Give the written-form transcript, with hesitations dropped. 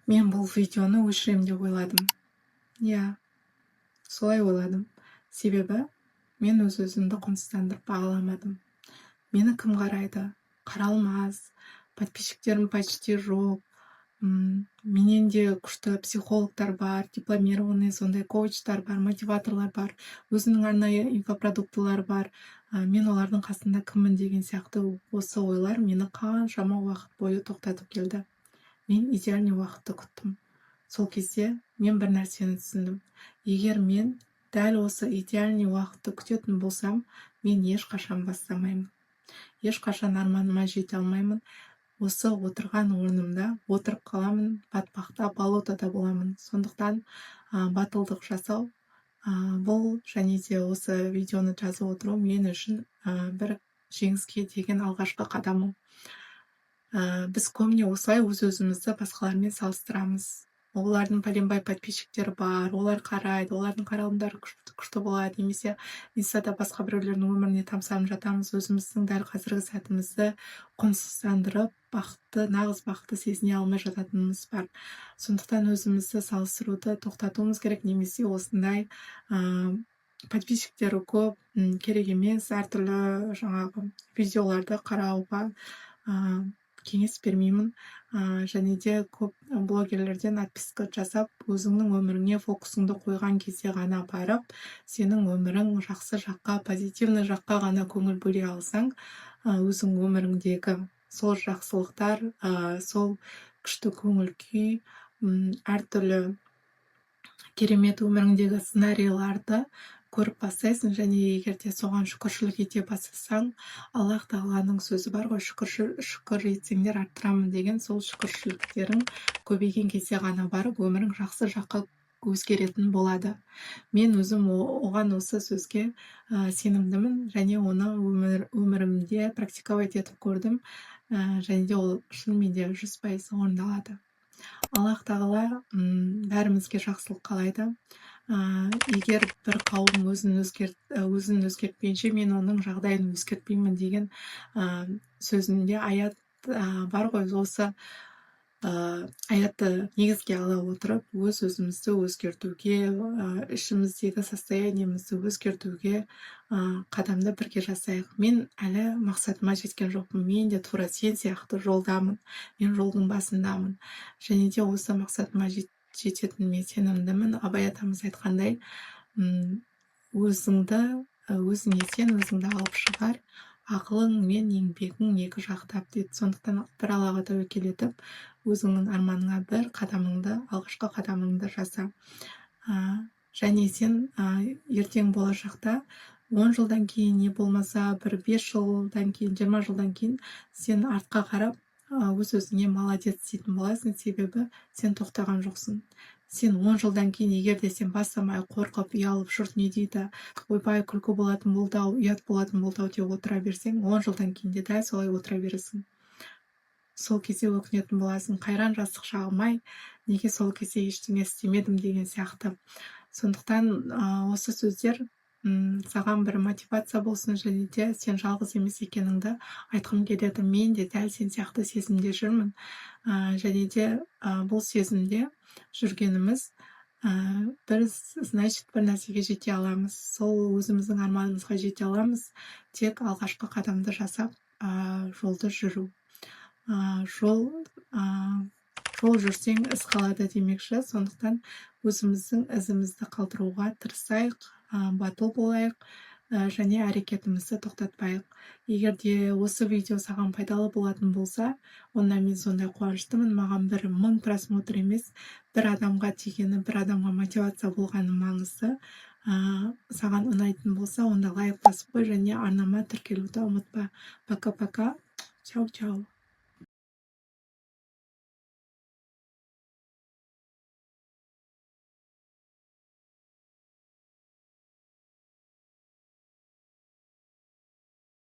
Мен бұл видеоны өшірем деп ойладым. Иә, солай ойладым. Себебі мен өз-өзімді құнсыздандырып бағаламадым. Мені кім қарайды? Қаралмас. Подписчиктерім почти жоқ. Менен де күшті психологтар бар, дипломированный сондай коучтар бар, мотиваторлар бар, өзінің арнайы инфопродуктылар бар. Мен олардың қасында кіммін деген сияқты осы ойлар мені қаншама уақыт бойы тоқтатып келді. Мен идеальный уақытты күттім. Сол кезде мен бір нәрсені түсіндім. Егер мен дәл осы идеальный уақытты күтетін болсам, мен ешқашан бастамаймын. Ешқашан арманыма жете алмаймын. Осы отырған орнымда отырып қаламын, батпақта, болотада боламын. Сондықтан батылдық жасау, бұл және де осы видеоны жазып отыру мен үшін бір жеңіске деген алғашқы қадамым. Біз көбіне осылай өз-өзімізді басқалармен салыстырамыз. Олардың пәленбай подписчиктері бар, олар қарайды, олардың қаралымдары күшті болады, немесе инстада басқа біреулердің өміріне тамсанып жатамыз, өзіміздің дәл қазіргі сәтімізді құнсыздандырып, нағыз бақытты сезіне алмай жататынымыз бар. Сондықтан өзімізді салыстыруды тоқтатуымыз керек, немесе осындай подписчиктері көп, керек емес, әртүрлі жаңағы видеоларды қарауға кеңес бермеймін. Және де көп блогерлерден отписка жасап, өзіңнің өміріңе фокусыңды қойған кезде ғана барып, сенің өмірің жақсы жаққа, позитивный жаққа ғана көңіл бөле алсаң, өзің өміріңдегі сол жақсылықтар, сол күшті көңіл күй, әртүрлі керемет өміріңдегі сценарийларды көріп бастайсың, және егер де соған шүкіршілік ете бастасаң, Аллах тағаланың сөзі бар ғой, шүкір етсеңдер арттырамын деген, сол шүкіршіліктерің көбейген кезде ғана барып, өмірің жақсы жаққа өзгеретін болады. Мен өзім оған осы сөзге сенімдімін, және оны өмірімде практиковать етіп көрдім, және де ол шынымен де 100% орындалады. Аллах тағала бәрімізге жақсылық қалайды. Егер бір қауым өзін өзгертпейінше, мен оның жағдайын өзгертпеймін деген сөзінде аят бар ғой. Осы аятты негізге ала отырып, өз-өзімізді өзгертуге, ішіміздегі состояниемізді өзгертуге қадамды бірге жасайық. Мен әлі мақсатыма жеткен жоқпын. Мен де тура сен сияқты жолдамын. Мен жолдың басындамын. Және де осы мақсатыма жететініме сенімдімін. Абай атамыз айтқандай, өзіңе сен өзіңді алып шығар, ақылың мен еңбегің екі жақтап дейді. Сондықтан бір Аллаға тәуекел етіп, өзіңнің арманыңа бір қадамыңды, алғашқы қадамыңды жаса. Және сен ертең болашақта 10 жылдан кейін, не болмаса бір 5 жылдан кейін, 20 жылдан кейін сен артқа қарап, өз-өзіңе молодец дейтін боласың, себебі сен тоқтаған жоқсың. Сен 10 жылдан кейін, егер де сен бастамай қорқып, ұялып, жұрт не дейді, ойбай, күлкі болатын болды-ау, ұят болатын болды-ау деп отыра берсең, 10 жылдан кейін де дәл солай отыра бересің. Сол кезде өкінетін боласың, қайран жастық шағым-ай, неге сол кезде ештеңе істемедім деген сияқты. Сондықтан осы сөздер саған бір мотивация болсын, және де сен жалғыз емес екеніңді айтқым келеді. Мен де дәл сен сияқты сезімде жүрмін. Және де бұл сезімде жүргеніміз, біз, значит, бір нәрсеге жете аламыз. Сол өзіміздің арманымызға жете аламыз. Тек алғашқы қадамды жасап, жолды жүру. Жол жүрсең, із қалады демекші. Сондықтан өзіміздің ізімізді қалдыруға тырысайық, батыл болайық, және әрекетімізді тоқтатпайық. Егер де осы видео саған пайдалы болатын болса, онда мен сондай қуаныштымын. Маған 1000 просмотр емес, бір адамға тигені, бір адамға мотивация болғаны маңызды. Саған ұнайтын болса, онда лайк басып қой, және арнама тіркелуді ұмытпа. Пока-пока. Чау-чау.